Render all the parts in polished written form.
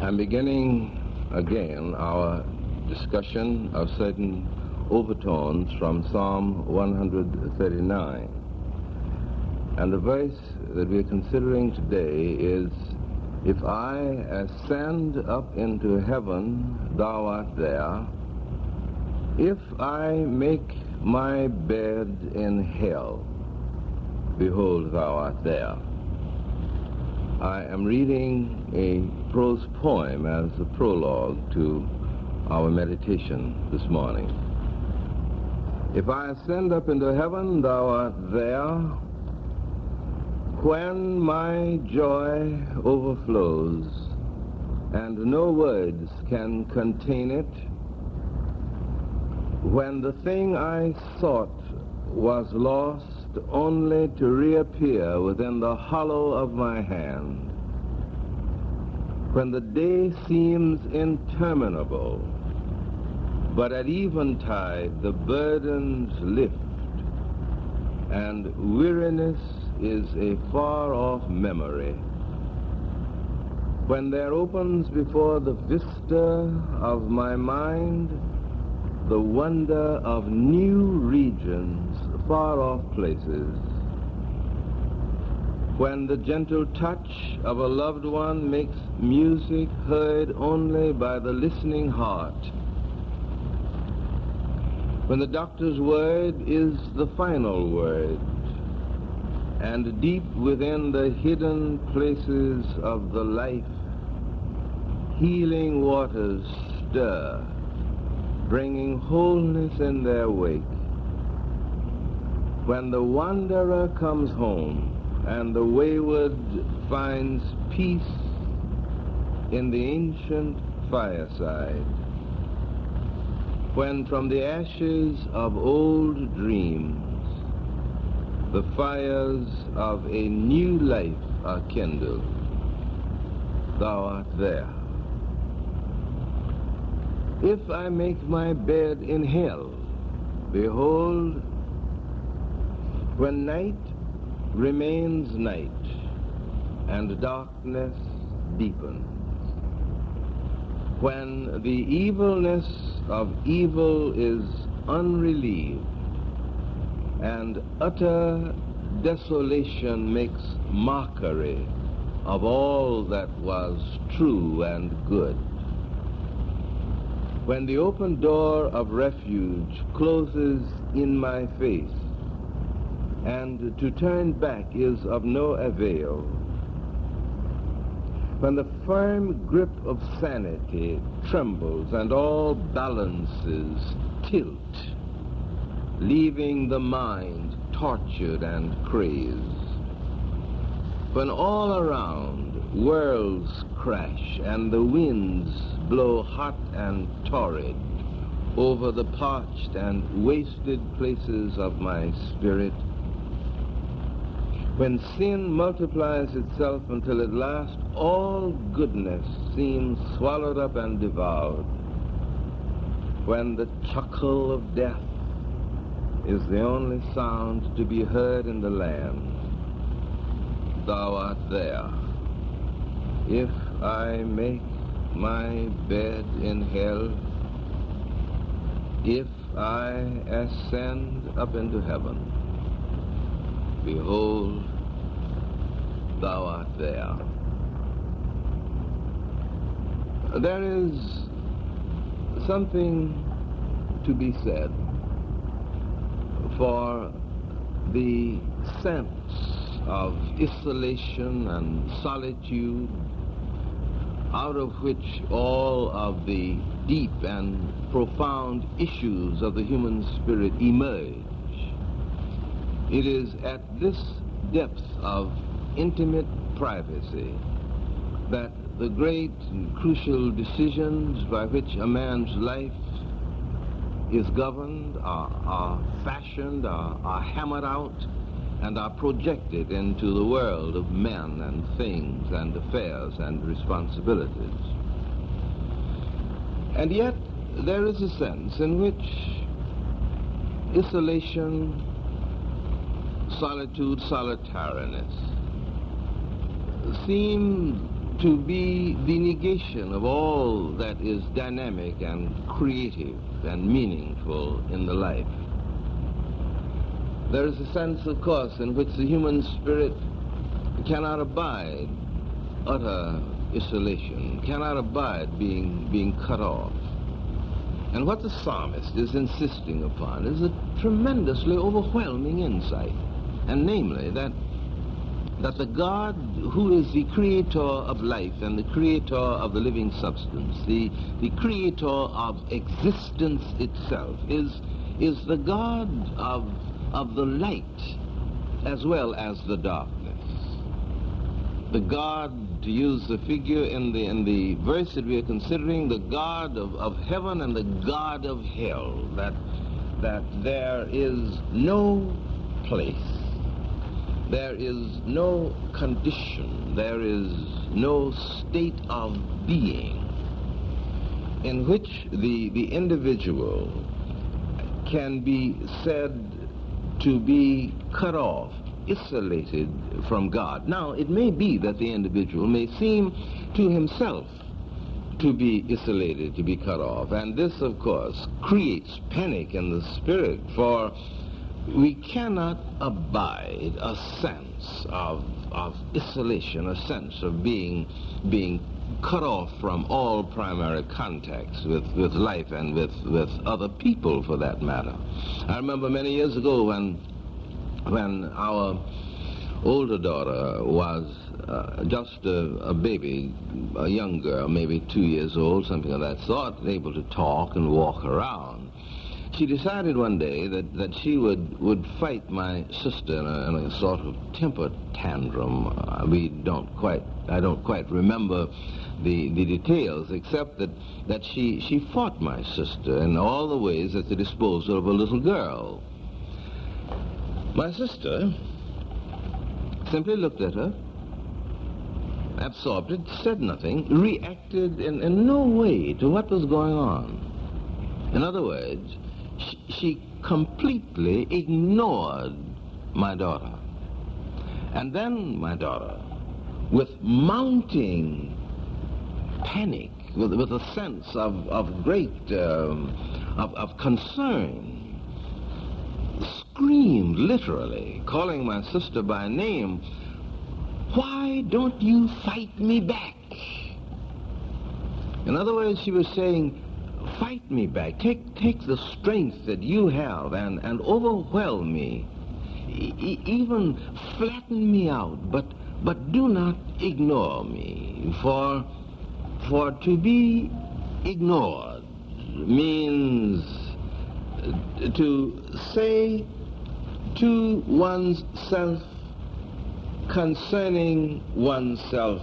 I'm beginning again our discussion of certain overtones from Psalm 139. And the verse that we're considering today is, "If I ascend up into heaven, thou art there. If I make my bed in hell, behold, thou art there." I am reading a prose poem as a prologue to our meditation this morning. If I ascend up into heaven, thou art there. When my joy overflows, and no words can contain it, when the thing I sought was lost only to reappear within the hollow of my hand, when the day seems interminable, but at eventide the burdens lift, and weariness is a far-off memory, when there opens before the vista of my mind the wonder of new regions, far-off places, when the gentle touch of a loved one makes music heard only by the listening heart, when the doctor's word is the final word, and deep within the hidden places of the life, healing waters stir, bringing wholeness in their wake, when the wanderer comes home and the wayward finds peace in the ancient fireside, when from the ashes of old dreams the fires of a new life are kindled, thou art there. If I make my bed in hell, behold, when night remains night and darkness deepens, when the evilness of evil is unrelieved and utter desolation makes mockery of all that was true and good, when the open door of refuge closes in my face, and to turn back is of no avail, when the firm grip of sanity trembles and all balances tilt, leaving the mind tortured and crazed, when all around worlds crash and the winds blow hot and torrid over the parched and wasted places of my spirit, when sin multiplies itself until at last all goodness seems swallowed up and devoured, when the chuckle of death is the only sound to be heard in the land, thou art there. If I make my bed in hell, if I ascend up into heaven, behold, thou art there. There is something to be said for the sense of isolation and solitude out of which all of the deep and profound issues of the human spirit emerge. It is at this depth of intimate privacy that the great and crucial decisions by which a man's life is governed, are fashioned, are hammered out, and are projected into the world of men and things and affairs and responsibilities. And yet, there is a sense in which isolation, solitude, solitariness seem to be the negation of all that is dynamic and creative and meaningful in the life. There is a sense, of course, in which the human spirit cannot abide utter isolation, cannot abide being cut off. And what the psalmist is insisting upon is a tremendously overwhelming insight, and namely that the God who is the creator of life and the creator of the living substance, the creator of existence itself, is the God of the light as well as the darkness. The God, to use the figure in the verse that we are considering, the God of heaven and the God of hell, that there is no place, there is no condition, there is no state of being in which the individual can be said to be cut off, isolated from God. Now, it may be that the individual may seem to himself to be isolated, to be cut off, and this, of course, creates panic in the spirit, for we cannot abide a sense of isolation, a sense of being cut off from all primary contacts with life and with other people, for that matter. I remember many years ago when our older daughter was just a baby, a young girl, maybe 2 years old, something of that sort, able to talk and walk around. She decided one day that she would fight my sister in a sort of temper tantrum. I don't quite remember the details, except that she fought my sister in all the ways at the disposal of a little girl. My sister simply looked at her, absorbed it, said nothing, reacted in no way to what was going on. In other words, she completely ignored my daughter. And then my daughter, with mounting panic, with a sense of great of concern, screamed, literally, calling my sister by name, "Why don't you fight me back?" In other words, she was saying, fight me back, take the strength that you have and overwhelm me, even flatten me out, but do not ignore me, for to be ignored means to say to one's self concerning oneself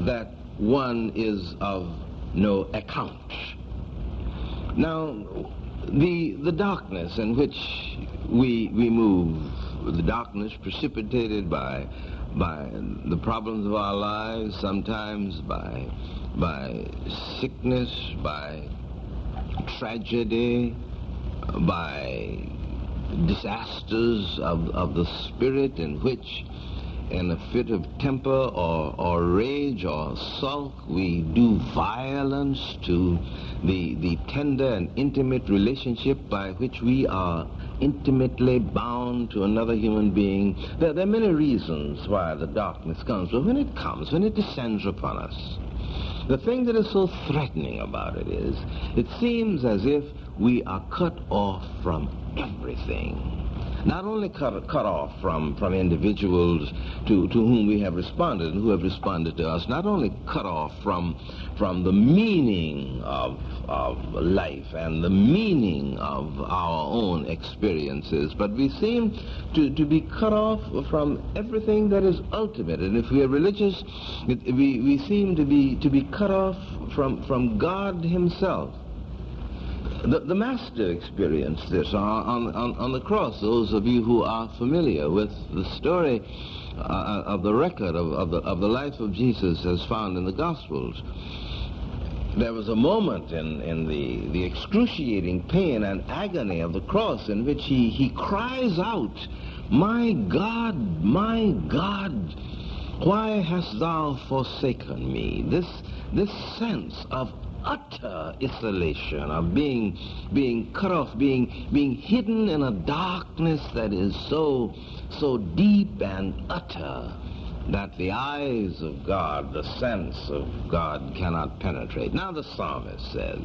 that one is of no account. Now, the darkness in which we move, the darkness precipitated by the problems of our lives, sometimes by sickness, by tragedy, by disasters of the spirit, in which in a fit of temper or rage or sulk we do violence to the tender and intimate relationship by which we are intimately bound to another human being. There are many reasons why the darkness comes, but when it comes, when it descends upon us, the thing that is so threatening about it is, it seems as if we are cut off from everything. Not only cut off from individuals to whom we have responded and who have responded to us, not only cut off from the meaning of life and the meaning of our own experiences, but we seem to be cut off from everything that is ultimate. And if we are religious, we seem to be cut off from God himself. The Master experienced this on the cross. Those of you who are familiar with the story of the record of the life of Jesus as found in the Gospels, there was a moment in the excruciating pain and agony of the cross in which he cries out, my God, Why hast thou forsaken me? This sense of utter isolation, of being cut off, being hidden in a darkness that is so deep and utter that the eyes of God, the sense of God, cannot penetrate. Now the psalmist says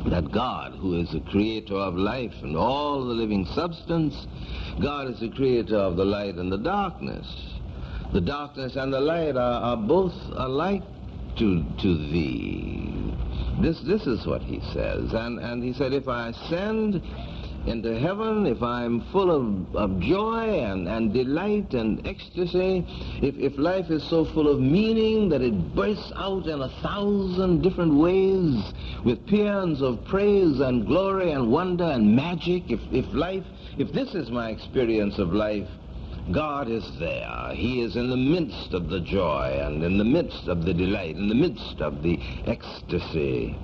that God, who is the creator of life and all the living substance, God is the creator of the light and the darkness. The darkness and the light are both alike to thee. This is what he says. And he said, if I ascend into heaven, if I'm full of joy and delight and ecstasy, if life is so full of meaning that it bursts out in 1,000 different ways with paeans of praise and glory and wonder and magic, if this is my experience of life, God is there. He is in the midst of the joy and in the midst of the delight, in the midst of the ecstasy.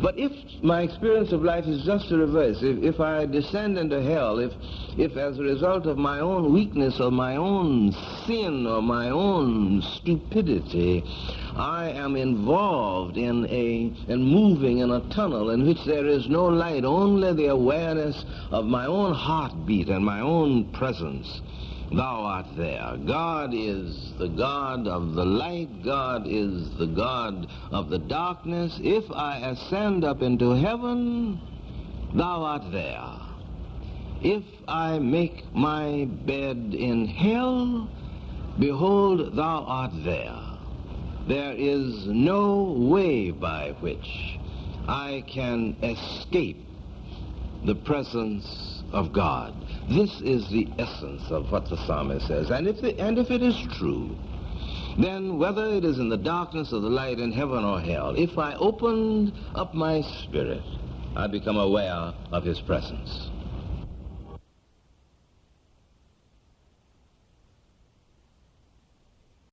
But if my experience of life is just the reverse, if I descend into hell, if as a result of my own weakness or my own sin or my own stupidity, I am involved in moving in a tunnel in which there is no light, only the awareness of my own heartbeat and my own presence, thou art there. God is the God of the light. God is the God of the darkness. If I ascend up into heaven, thou art there. If I make my bed in hell, behold, thou art there. There is no way by which I can escape the presence of God. This is the essence of what the psalmist says. And if it is true, then whether it is in the darkness or the light, in heaven or hell, if I opened up my spirit, I become aware of his presence.